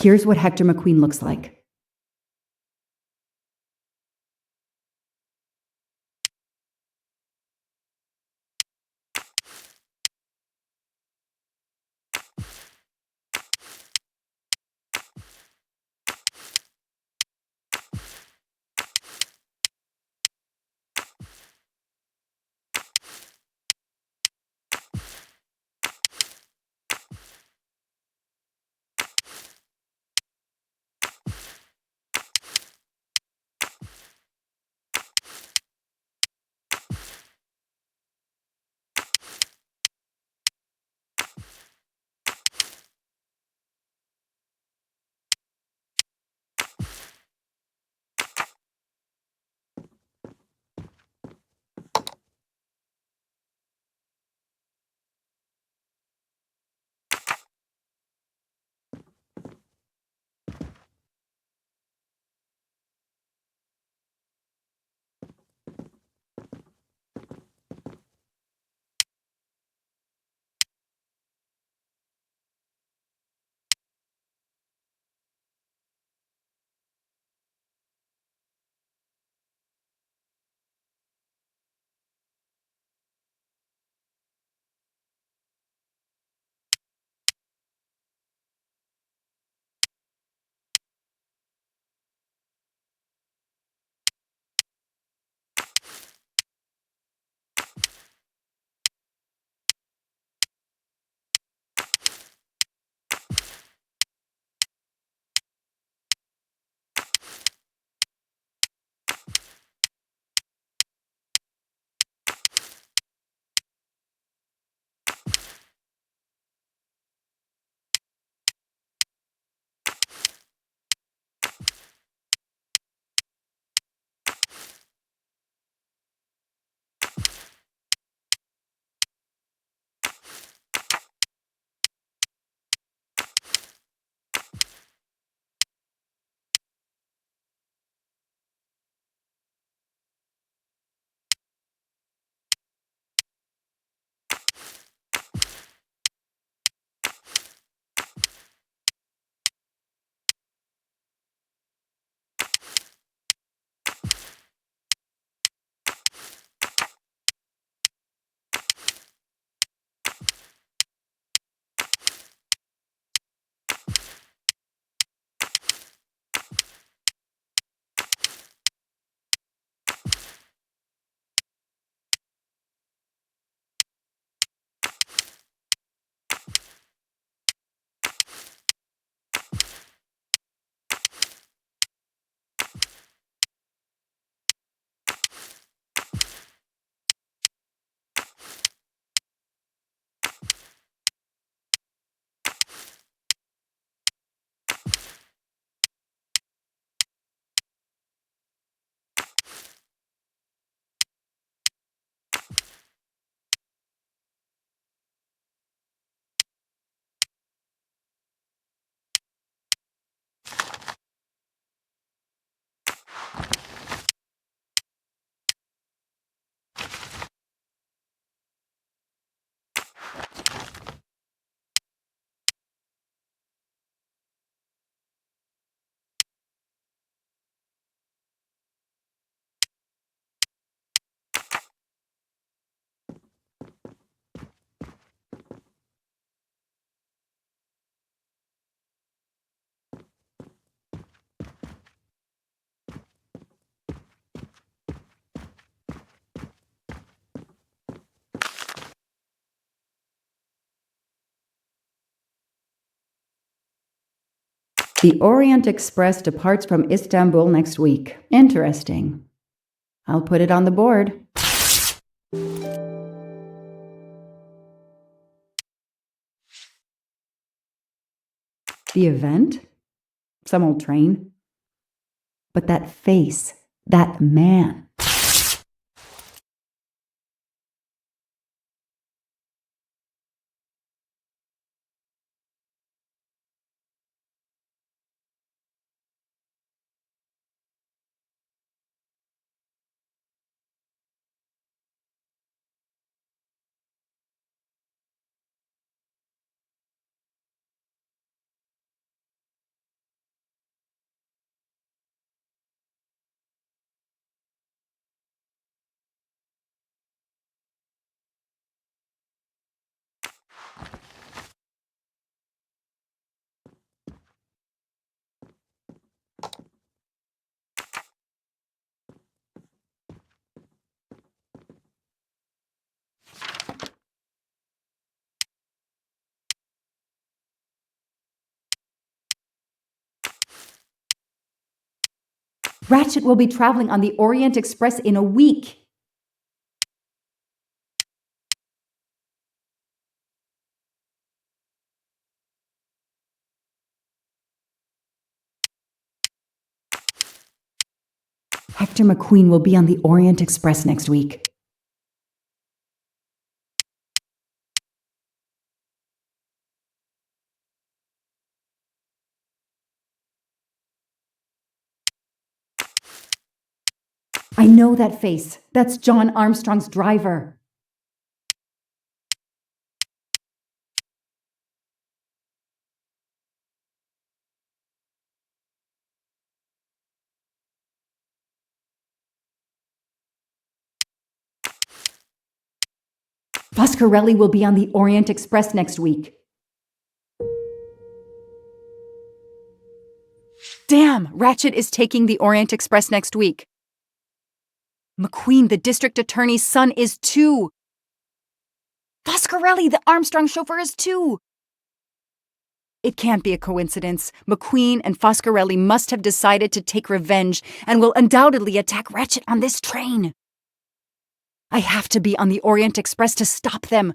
Here's what Hector McQueen looks like. The Orient Express departs from Istanbul next week. Interesting. I'll put it on the board. The event? Some old train. But that face, that man. Ratchet will be traveling on the Orient Express in a week. Hector McQueen will be on the Orient Express next week. I know that face. That's John Armstrong's driver. Foscarelli will be on the Orient Express next week. Damn, Ratchet is taking the Orient Express next week. McQueen, the district attorney's son, is too. Foscarelli, the Armstrong chauffeur, is too. It can't be a coincidence. McQueen and Foscarelli must have decided to take revenge and will undoubtedly attack Ratchet on this train. I have to be on the Orient Express to stop them.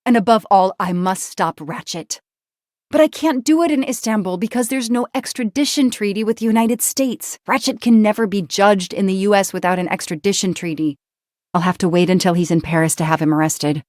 And above all, I must stop Ratchet. But I can't do it in Istanbul because there's no extradition treaty with the United States. Ratchet can never be judged in the US without an extradition treaty. I'll have to wait until he's in Paris to have him arrested.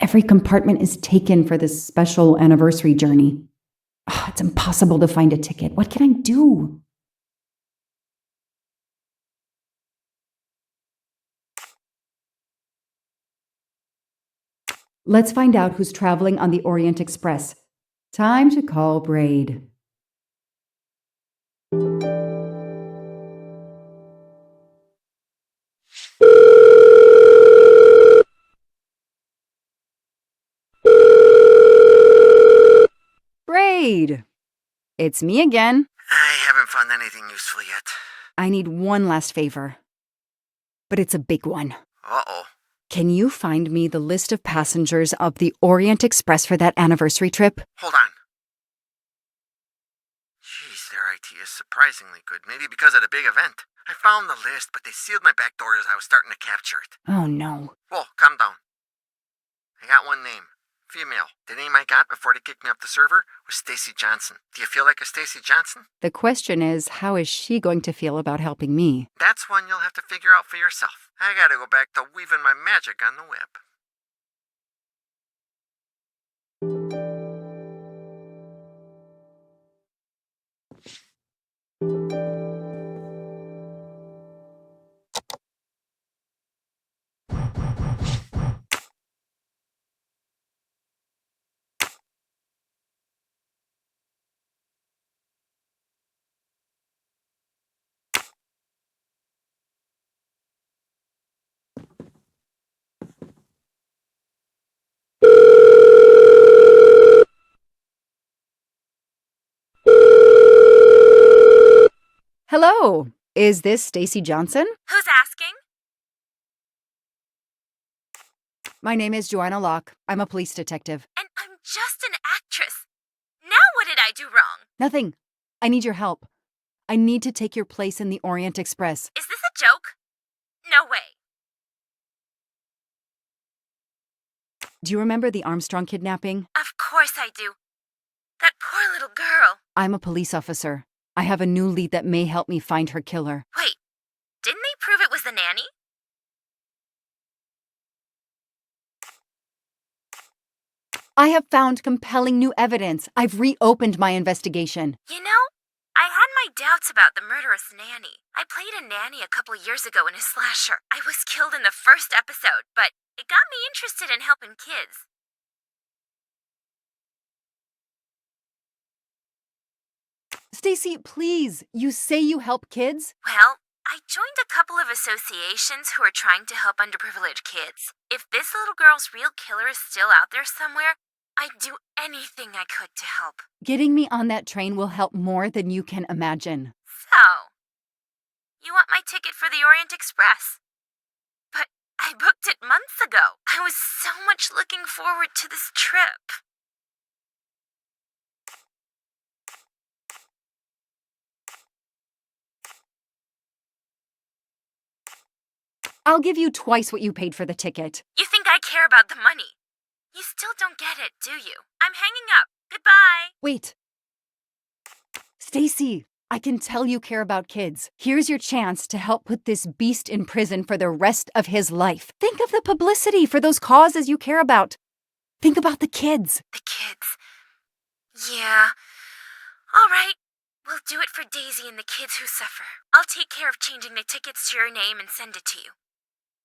Every compartment is taken for this special anniversary journey. It's impossible to find a ticket. What can I do? Let's find out who's traveling on the Orient Express. Time to call Braid. Braid! It's me again. I haven't found anything useful yet. I need one last favor. But it's a big one. Uh-oh. Can you find me the list of passengers of the Orient Express for that anniversary trip? Hold on. Jeez, their IT is surprisingly good. Maybe because of the big event. I found the list, but they sealed my back door as I was starting to capture it. Oh, no. Whoa, calm down. I got one name. Female. The name I got before they kicked me off the server was Stacy Johnson. Do you feel like a Stacy Johnson? The question is, how is she going to feel about helping me? That's one you'll have to figure out for yourself. I gotta go back to weaving my magic on the web. Hello, is this Stacy Johnson? Who's asking? My name is Joanna Locke. I'm a police detective. And I'm just an actress. Now what did I do wrong? Nothing. I need your help. I need to take your place in the Orient Express. Is this a joke? No way. Do you remember the Armstrong kidnapping? Of course I do. That poor little girl. I'm a police officer. I have a new lead that may help me find her killer. Wait, didn't they prove it was the nanny? I have found compelling new evidence. I've reopened my investigation. You know, I had my doubts about the murderous nanny. I played a nanny a couple years ago in a slasher. I was killed in the first episode, but it got me interested in helping kids. Stacy, please, you say you help kids? Well, I joined a couple of associations who are trying to help underprivileged kids. If this little girl's real killer is still out there somewhere, I'd do anything I could to help. Getting me on that train will help more than you can imagine. So, you want my ticket for the Orient Express? But I booked it months ago. I was so much looking forward to this trip. I'll give you twice what you paid for the ticket. You think I care about the money? You still don't get it, do you? I'm hanging up. Goodbye. Wait. Stacy, I can tell you care about kids. Here's your chance to help put this beast in prison for the rest of his life. Think of the publicity for those causes you care about. Think about the kids. The kids. Yeah. All right. We'll do it for Daisy and the kids who suffer. I'll take care of changing the tickets to your name and send it to you.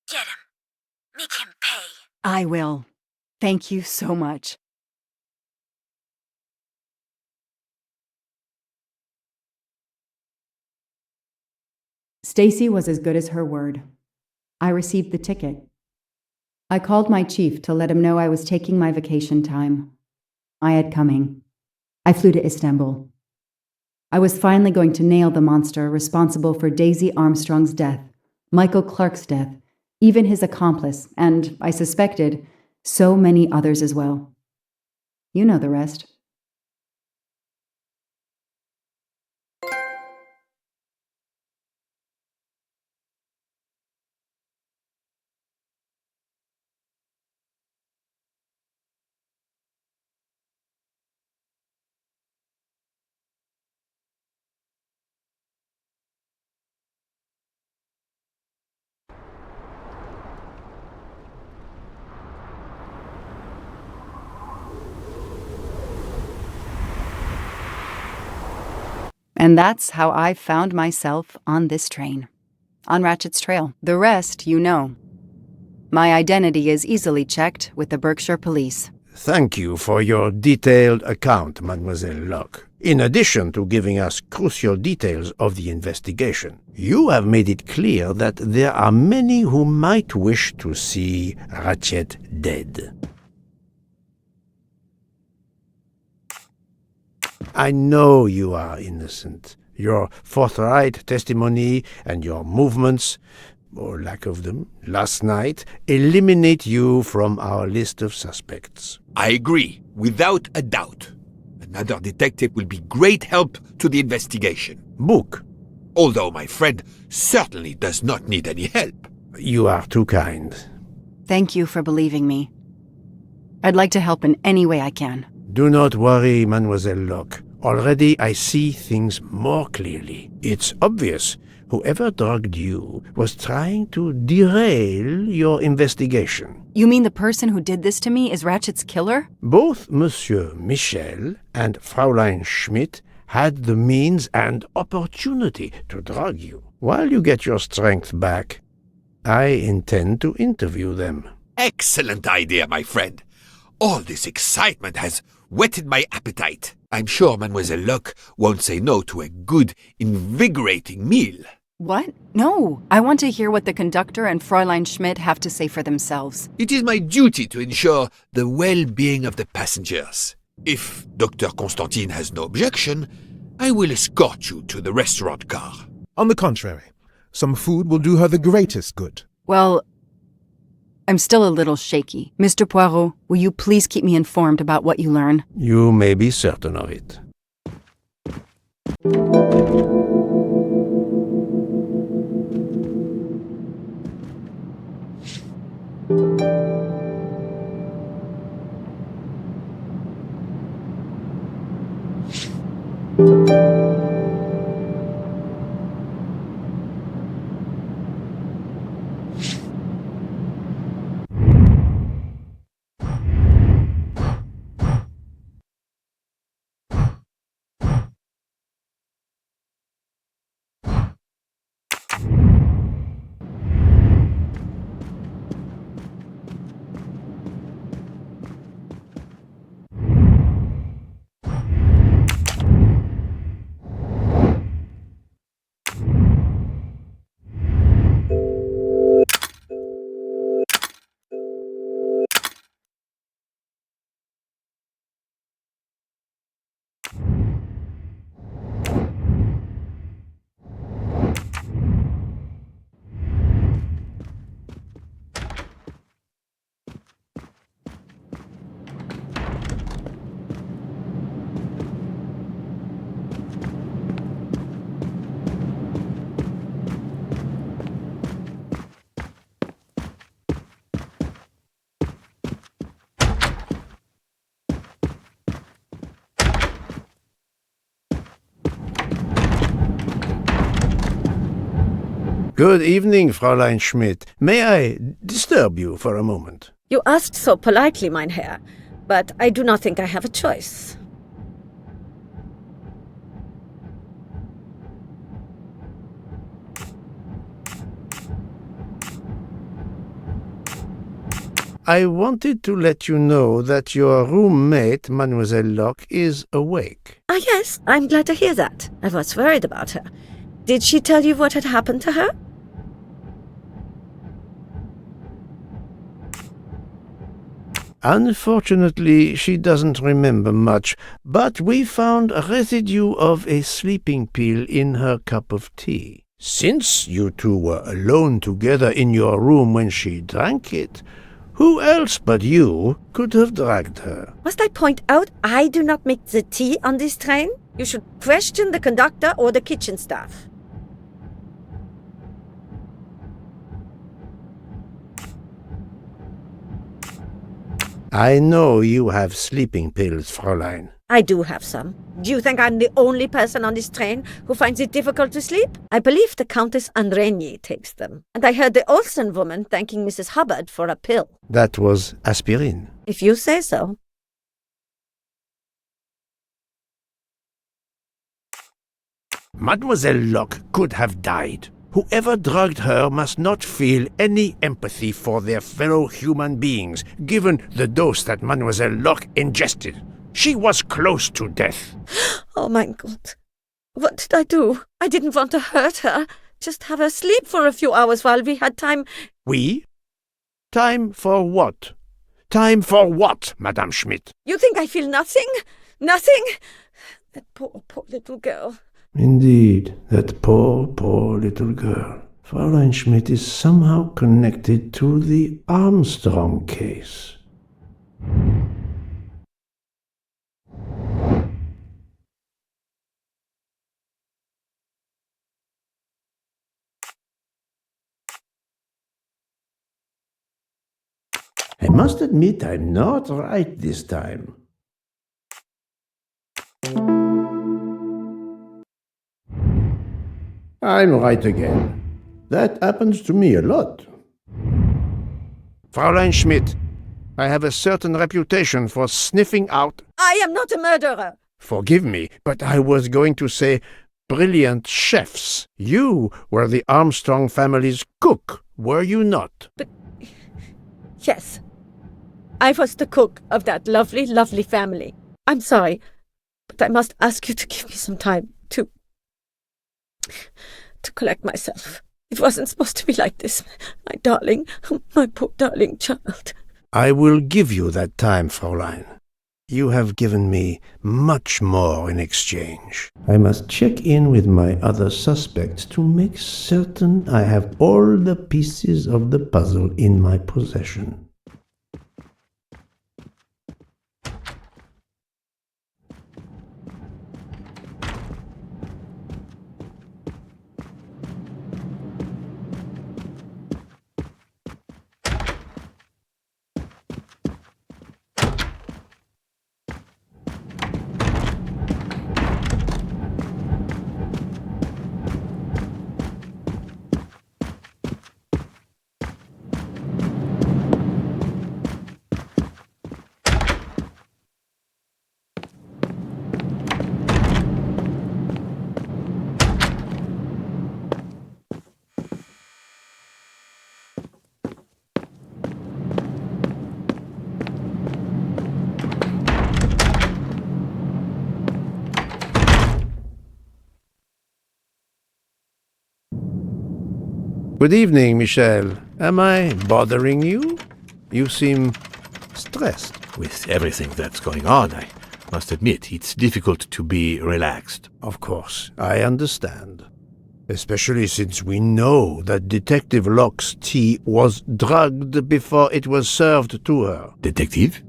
Get him. Make him pay. I will. Thank you so much. Stacy was as good as her word. I received the ticket. I called my chief to let him know I was taking my vacation time. I had coming. I flew to Istanbul. I was finally going to nail the monster responsible for Daisy Armstrong's death, Michael Clark's death, even his accomplice, and, I suspected, so many others as well. You know the rest. And that's how I found myself on this train. On Ratchet's trail. The rest, you know. My identity is easily checked with the Berkshire Police. Thank you for your detailed account, Mademoiselle Locke. In addition to giving us crucial details of the investigation, you have made it clear that there are many who might wish to see Ratchet dead. I know you are innocent. Your forthright testimony and your movements, or lack of them, last night, eliminate you from our list of suspects. I agree, without a doubt. Another detective will be great help to the investigation. Book. Although my friend certainly does not need any help. You are too kind. Thank you for believing me. I'd like to help in any way I can. Do not worry, Mademoiselle Locke. Already I see things more clearly. It's obvious whoever drugged you was trying to derail your investigation. You mean the person who did this to me is Ratchet's killer? Both Monsieur Michel and Fräulein Schmidt had the means and opportunity to drug you. While you get your strength back, I intend to interview them. Excellent idea, my friend. All this excitement has whetted my appetite. I'm sure Mademoiselle Locke won't say no to a good, invigorating meal. What? No. I want to hear what the conductor and Fräulein Schmidt have to say for themselves. It is my duty to ensure the well-being of the passengers. If Dr. Constantine has no objection, I will escort you to the restaurant car. On the contrary, some food will do her the greatest good. Well, I'm still a little shaky. Mr. Poirot, will you please keep me informed about what you learn? You may be certain of it. Good evening, Fräulein Schmidt. May I disturb you for a moment? You asked so politely, mein Herr, but I do not think I have a choice. I wanted to let you know that your roommate, Mademoiselle Locke, is awake. Ah, yes, I'm glad to hear that. I was worried about her. Did she tell you what had happened to her? Unfortunately, she doesn't remember much, but we found a residue of a sleeping pill in her cup of tea. Since you two were alone together in your room when she drank it, who else but you could have dragged her? Must I point out I do not make the tea on this train? You should question the conductor or the kitchen staff. I know you have sleeping pills, Fräulein. I do have some. Do you think I'm the only person on this train who finds it difficult to sleep? I believe the Countess Andreni takes them. And I heard the Olsen woman thanking Mrs. Hubbard for a pill. That was aspirin. If you say so. Mademoiselle Locke could have died. Whoever drugged her must not feel any empathy for their fellow human beings, given the dose that Mademoiselle Locke ingested. She was close to death. Oh my God. What did I do? I didn't want to hurt her. Just have her sleep for a few hours while we had time. We? Time for what? Time for what, Madame Schmidt? You think I feel nothing? Nothing? That poor little girl. Indeed, that poor little girl. Fräulein Schmidt is somehow connected to the Armstrong case. I must admit I'm not right this time. I'm right again. That happens to me a lot. Fräulein Schmidt, I have a certain reputation for sniffing out... I am not a murderer. Forgive me, but I was going to say brilliant chefs. You were the Armstrong family's cook, were you not? But... yes. I was the cook of that lovely, lovely family. I'm sorry, but I must ask you to give me some time to collect myself. It wasn't supposed to be like this, my darling, my poor darling child. I will give you that time, Fräulein. You have given me much more in exchange. I must check in with my other suspects to make certain I have all the pieces of the puzzle in my possession. Good evening, Michel. Am I bothering you? You seem stressed. With everything that's going on, I must admit it's difficult to be relaxed. Of course, I understand. Especially since we know that Detective Locke's tea was drugged before it was served to her. Detective?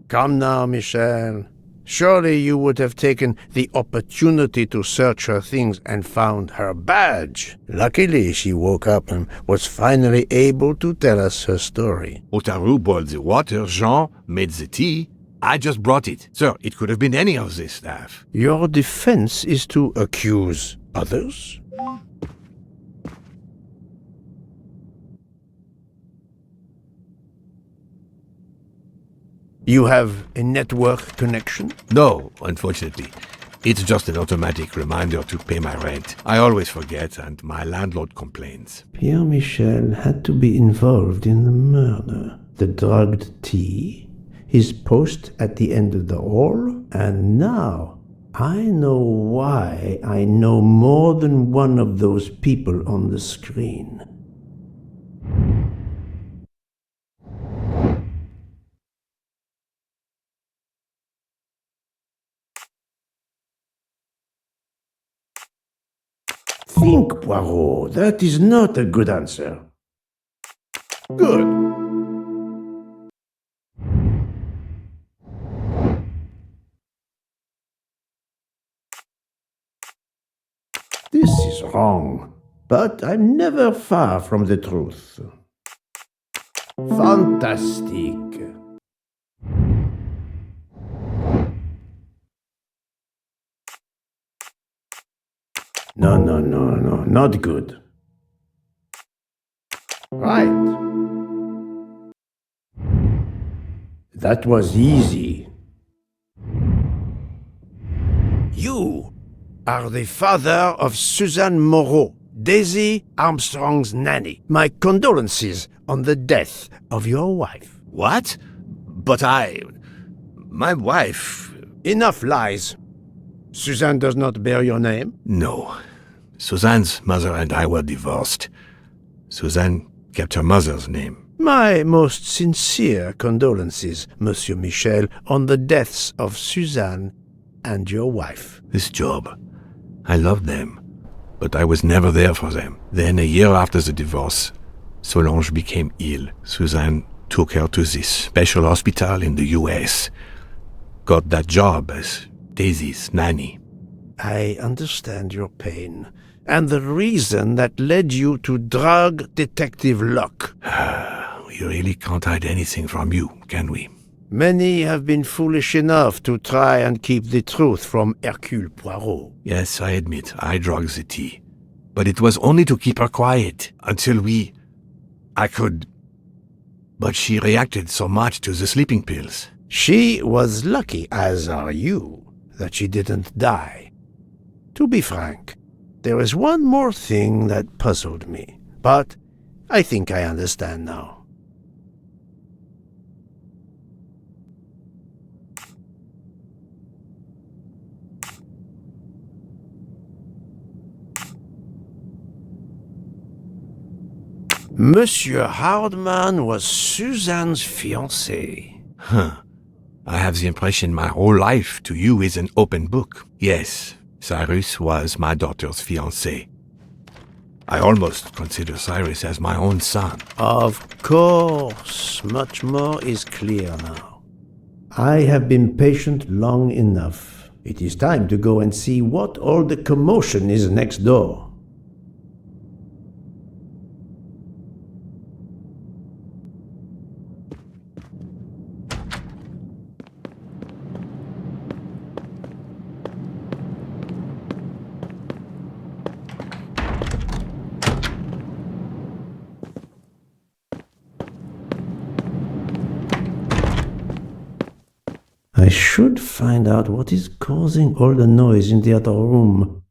Come now, Michel. Surely you would have taken the opportunity to search her things and found her badge. Luckily, she woke up and was finally able to tell us her story. Otaru boiled the water, Jean made the tea. I just brought it. Sir, it could have been any of the staff. Your defense is to accuse others? You have a network connection? No, unfortunately. It's just an automatic reminder to pay my rent. I always forget, and my landlord complains. Pierre Michel had to be involved in the murder. The drugged tea, his post at the end of the hall, and now I know why I know more than one of those people on the screen. Think, Poirot. That is not a good answer. Good. This is wrong, but I'm never far from the truth. Fantastic. No, not good. Right. That was easy. You are the father of Suzanne Moreau, Daisy Armstrong's nanny. My condolences on the death of your wife. What? But my wife... Enough lies. Suzanne does not bear your name? No. Suzanne's mother and I were divorced. Suzanne kept her mother's name. My most sincere condolences, Monsieur Michel, on the deaths of Suzanne and your wife. This job, I loved them, but I was never there for them. Then, a year after the divorce, Solange became ill. Suzanne took her to this special hospital in the US. Got that job as Daisy's nanny. I understand your pain, and the reason that led you to drug Detective Locke. We really can't hide anything from you, can we? Many have been foolish enough to try and keep the truth from Hercule Poirot. Yes, I admit, I drugged the tea. But it was only to keep her quiet, until I could... But she reacted so much to the sleeping pills. She was lucky, as are you, that she didn't die. To be frank, there is one more thing that puzzled me, but I think I understand now. Monsieur Hardman was Suzanne's fiancé. Huh. I have the impression my whole life to you is an open book. Yes, Cyrus was my daughter's fiancé. I almost consider Cyrus as my own son. Of course, much more is clear now. I have been patient long enough. It is time to go and see what all the commotion is next door. I should find out what is causing all the noise in the other room.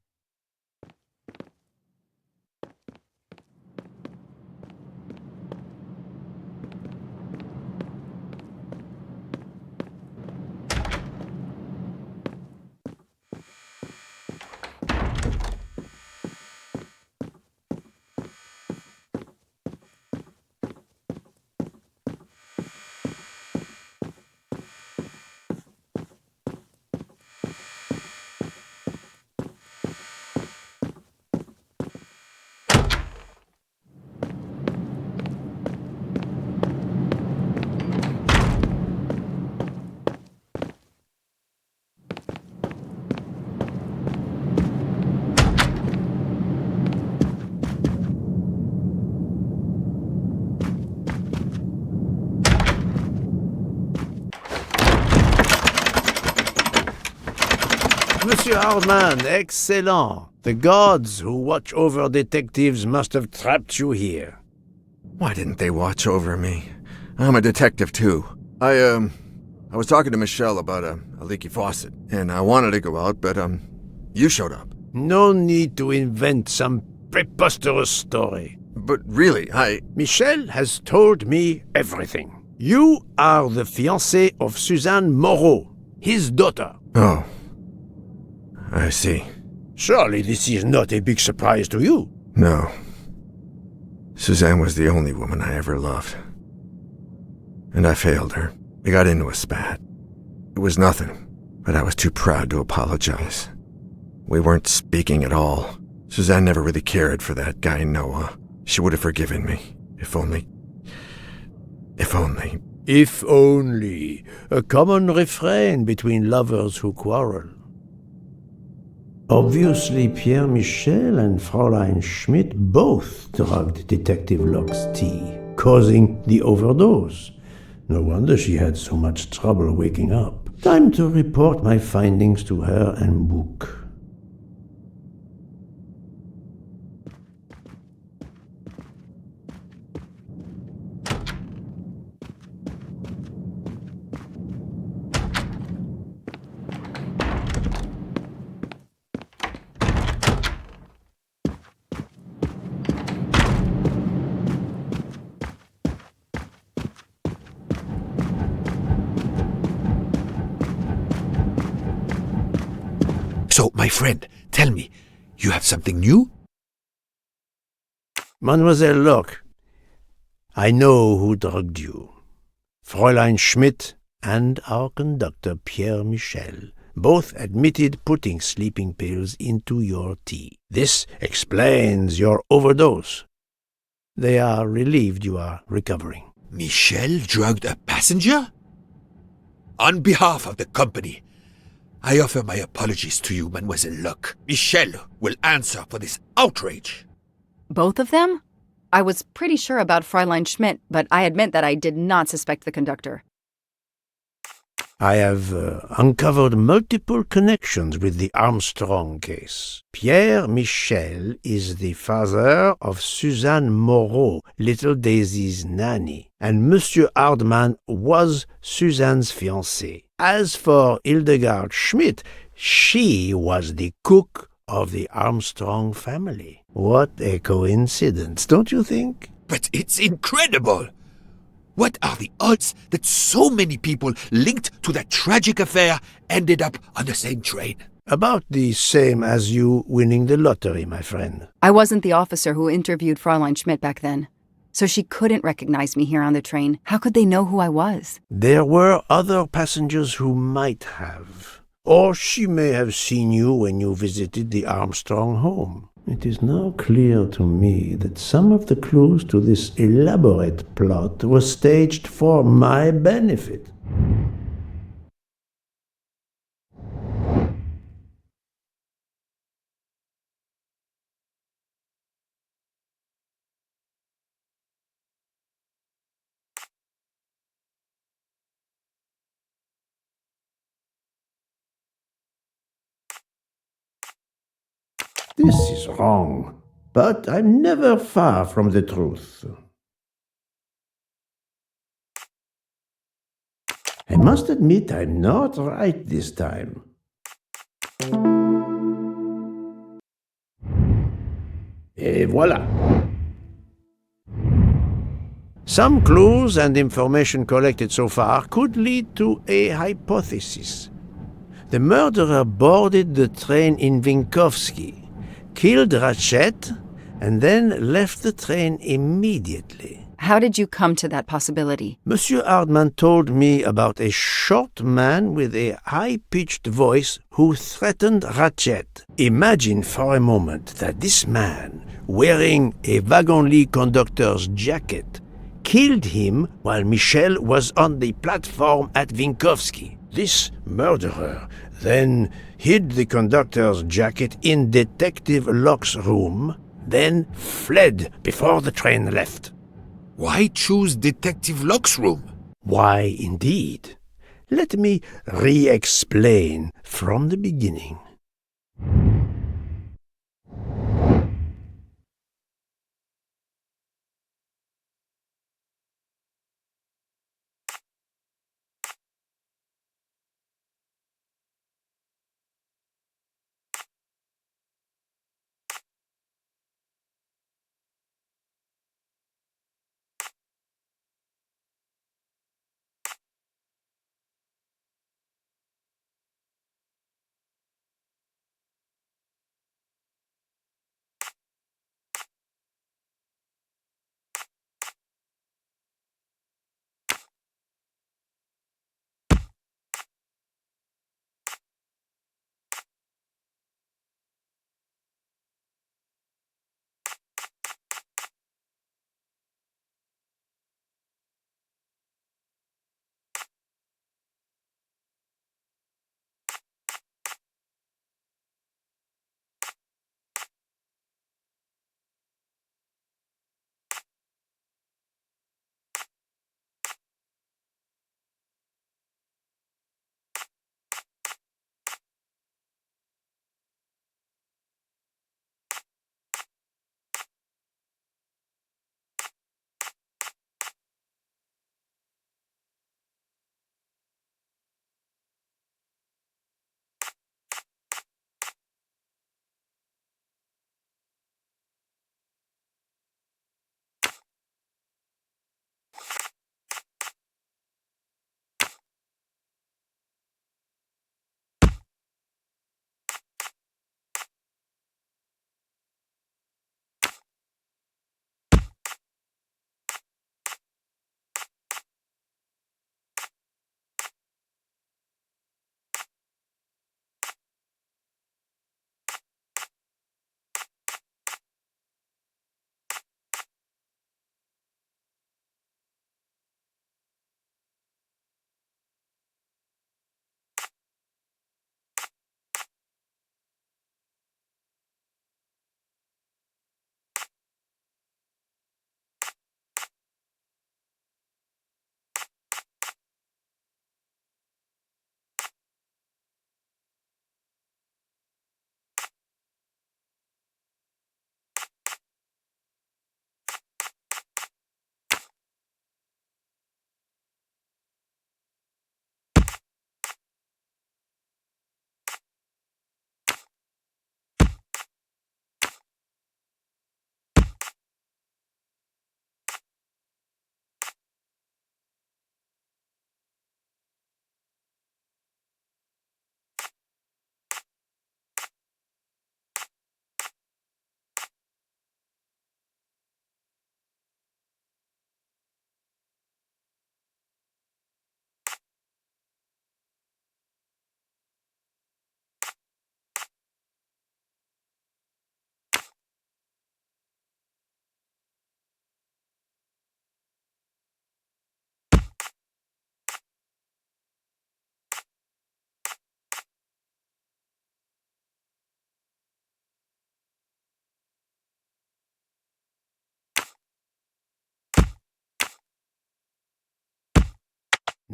Monsieur Hardman, excellent. The gods who watch over detectives must have trapped you here. Why didn't they watch over me? I'm a detective too. I I was talking to Michelle about a leaky faucet, and I wanted to go out, but, you showed up. No need to invent some preposterous story. But really, Michel has told me everything. You are the fiancé of Suzanne Moreau, his daughter. Oh. I see. Surely this is not a big surprise to you. No. Suzanne was the only woman I ever loved. And I failed her. We got into a spat. It was nothing, but I was too proud to apologize. We weren't speaking at all. Suzanne never really cared for that guy Noah. She would have forgiven me. If only. If only. If only. A common refrain between lovers who quarrel. Obviously, Pierre Michel and Fräulein Schmidt both drugged Detective Locke's tea, causing the overdose. No wonder she had so much trouble waking up. Time to report my findings to her and Book. So, my friend, tell me, you have something new? Mademoiselle Locke, I know who drugged you. Fräulein Schmidt and our conductor Pierre Michel both admitted putting sleeping pills into your tea. This explains your overdose. They are relieved you are recovering. Michel drugged a passenger? On behalf of the company, I offer my apologies to you, Mademoiselle Locke. Michel will answer for this outrage. Both of them? I was pretty sure about Fräulein Schmidt, but I admit that I did not suspect the conductor. I have uncovered multiple connections with the Armstrong case. Pierre Michel is the father of Suzanne Moreau, little Daisy's nanny, and Monsieur Hardman was Suzanne's fiancé. As for Hildegard Schmidt, she was the cook of the Armstrong family. What a coincidence, don't you think? But it's incredible! What are the odds that so many people linked to that tragic affair ended up on the same train? About the same as you winning the lottery, my friend. I wasn't the officer who interviewed Fräulein Schmidt back then, so she couldn't recognize me here on the train. How could they know who I was? There were other passengers who might have. Or she may have seen you when you visited the Armstrong home. It is now clear to me that some of the clues to this elaborate plot were staged for my benefit. This is wrong, but I'm never far from the truth. I must admit I'm not right this time. Et voilà. Some clues and information collected so far could lead to a hypothesis. The murderer boarded the train in Vinkovsky, killed Ratchet, and then left the train immediately. How did you come to that possibility? Monsieur Hardman told me about a short man with a high-pitched voice who threatened Ratchet. Imagine for a moment that this man, wearing a wagon-lit conductor's jacket, killed him while Michel was on the platform at Vinkovsky. This murderer then hid the conductor's jacket in Detective Locke's room, then fled before the train left. Why choose Detective Locke's room? Why, indeed. Let me re-explain from the beginning.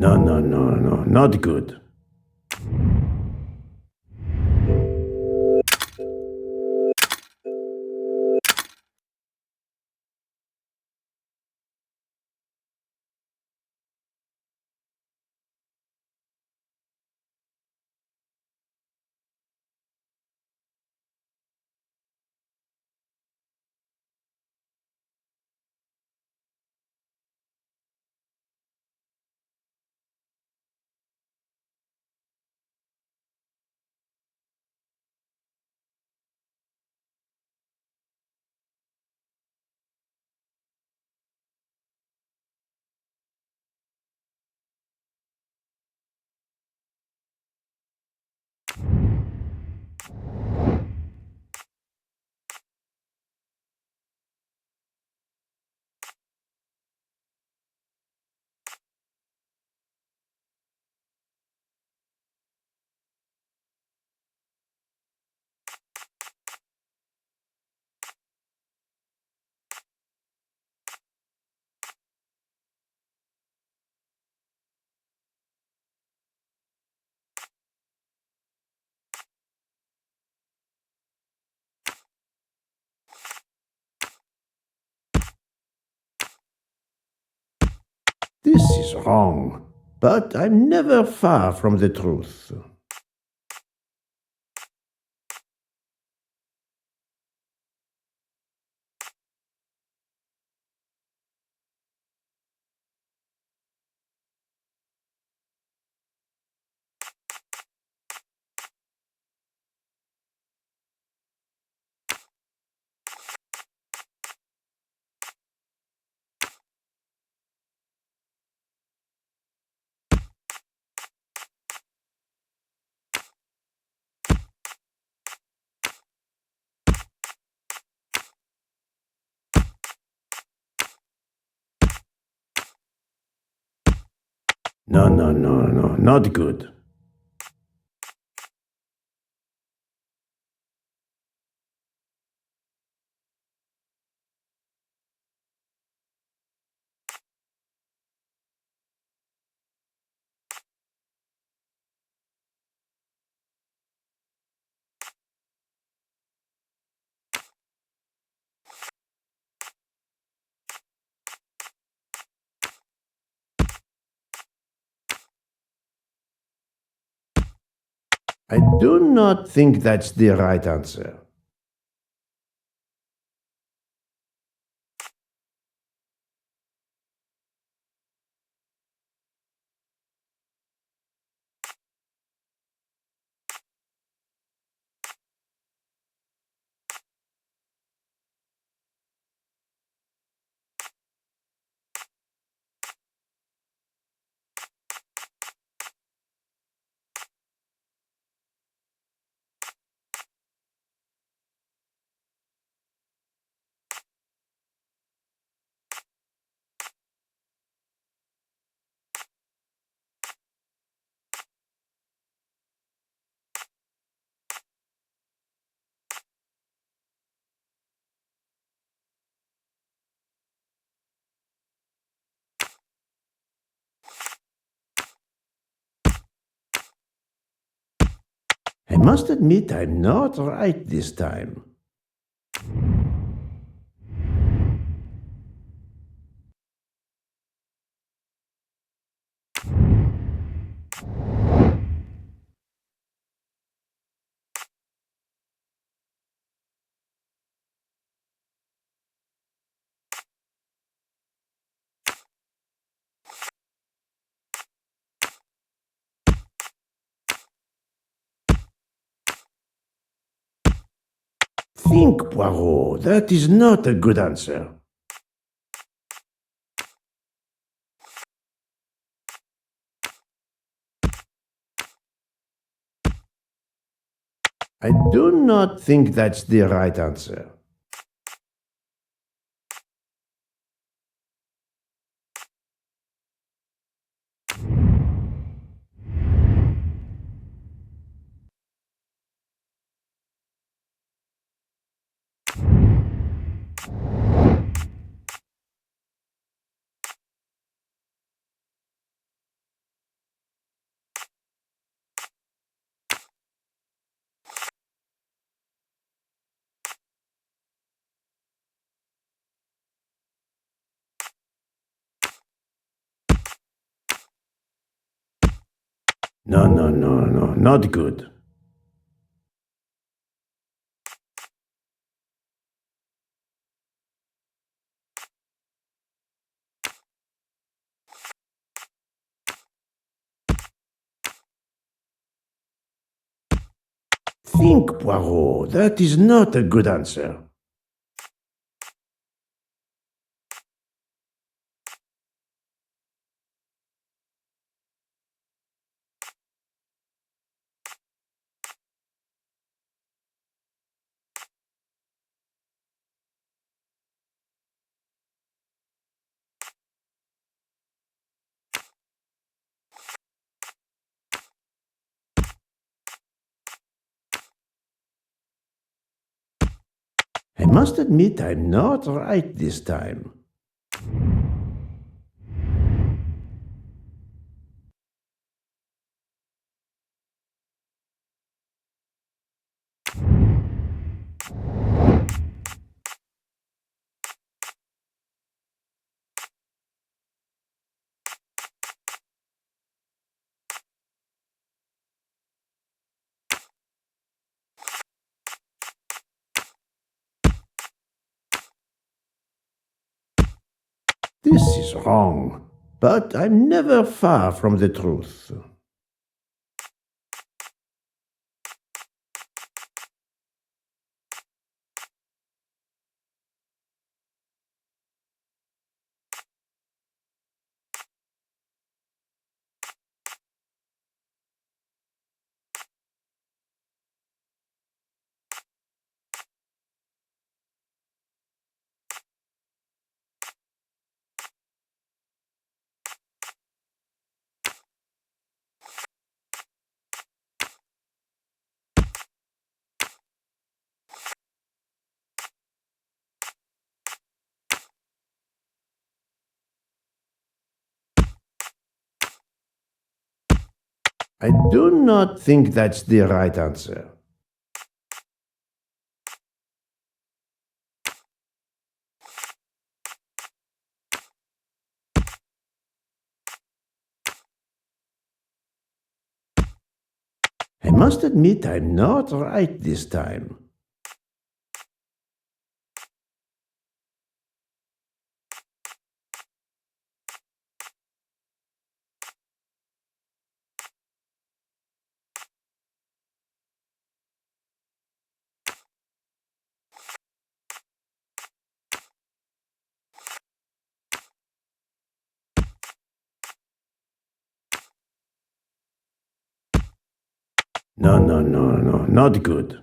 No, no, no, no, not good. This is wrong, but I'm never far from the truth. No, no, no, no, not good. I do not think that's the right answer. I must admit I'm not right this time. Think, Poirot, that is not a good answer. I do not think that's the right answer. No, no, no, no, not good. Think, Poirot, that is not a good answer. I must admit I'm not right this time. This is wrong, but I'm never far from the truth. I do not think that's the right answer. I must admit I'm not right this time. No, no, no, no, not good.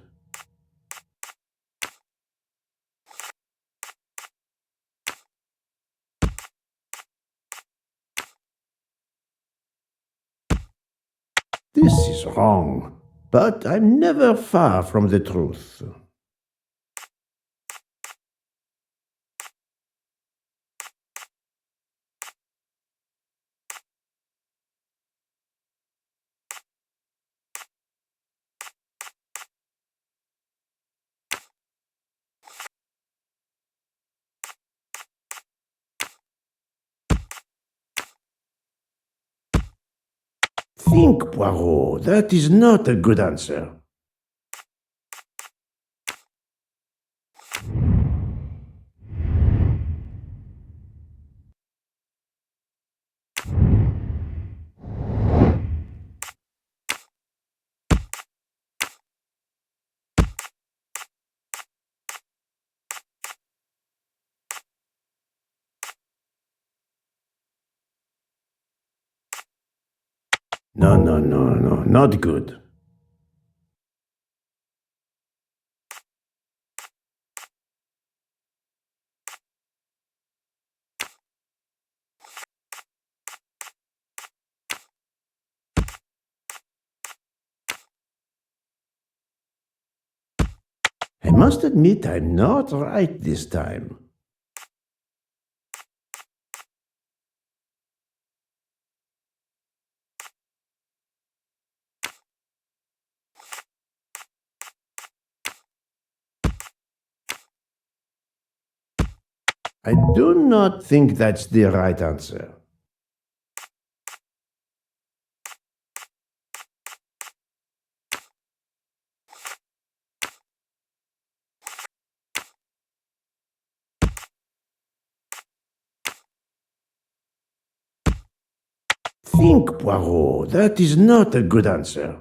This is wrong, but I'm never far from the truth. Think, Poirot, that is not a good answer. No, no, no, no, not good. I must admit I'm not right this time. I do not think that's the right answer. Think, Poirot. That is not a good answer.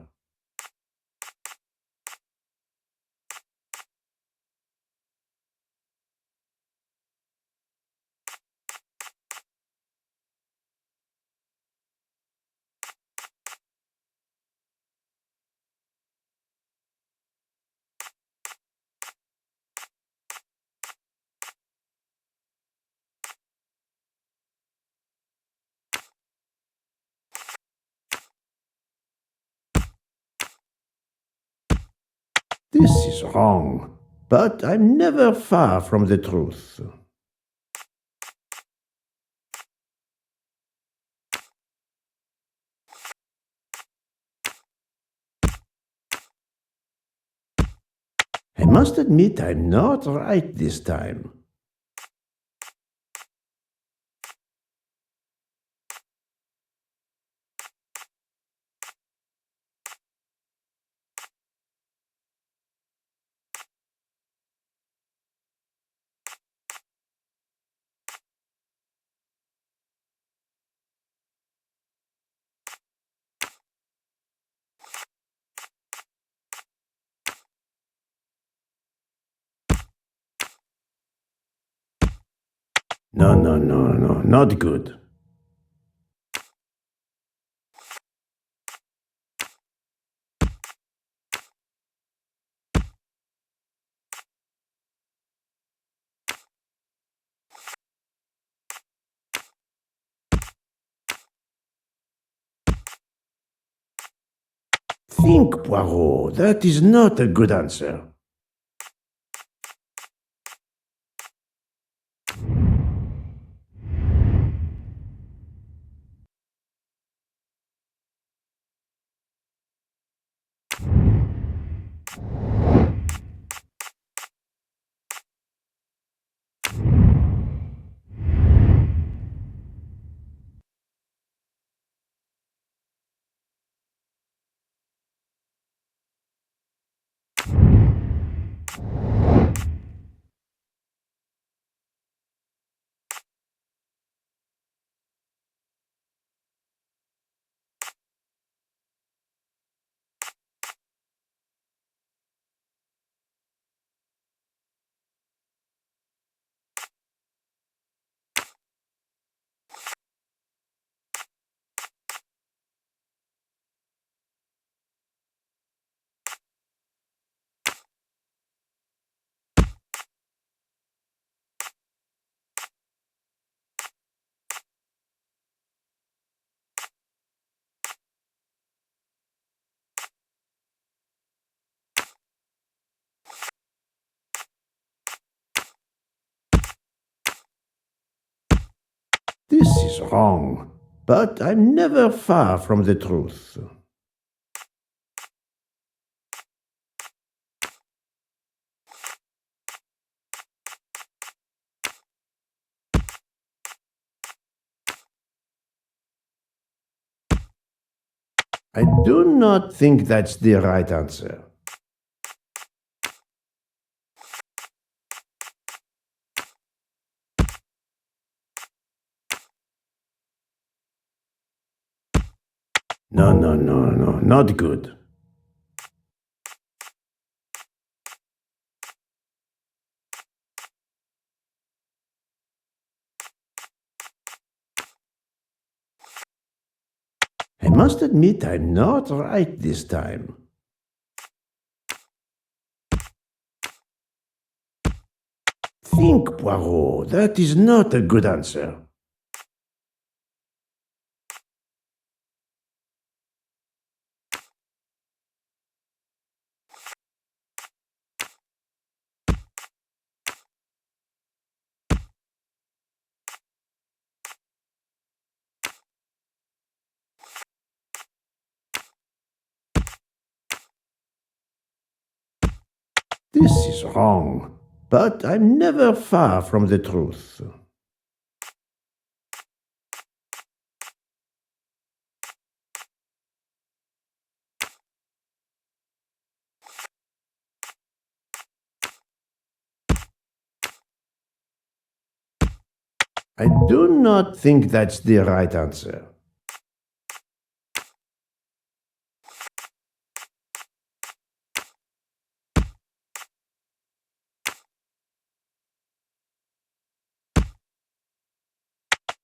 This is wrong, but I'm never far from the truth. I must admit I'm not right this time. No, not good. Think, Poirot. That is not a good answer. This is wrong, but I'm never far from the truth. I do not think that's the right answer. No, not good. I must admit I'm not right this time. Think, Poirot. That is not a good answer. This is wrong, but I'm never far from the truth. I do not think that's the right answer.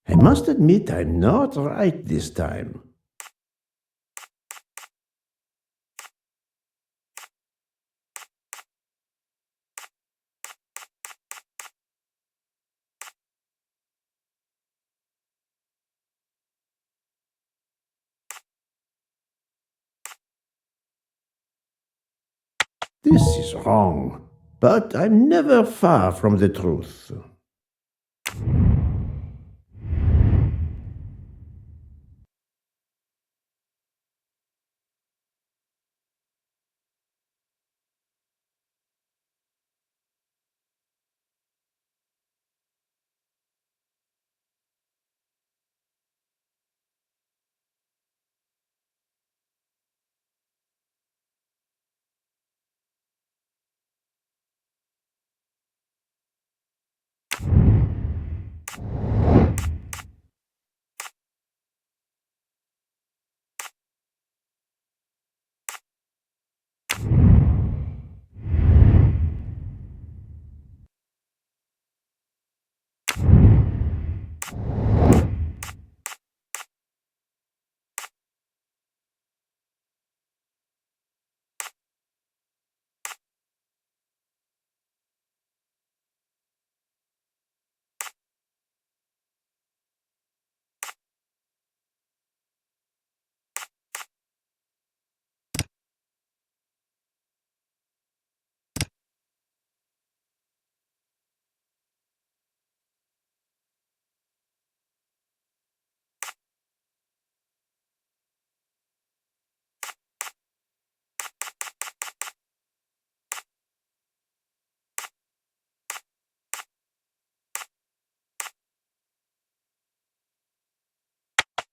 I must admit I'm not right this time. This is wrong, but I'm never far from the truth.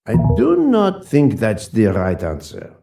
I do not think that's the right answer.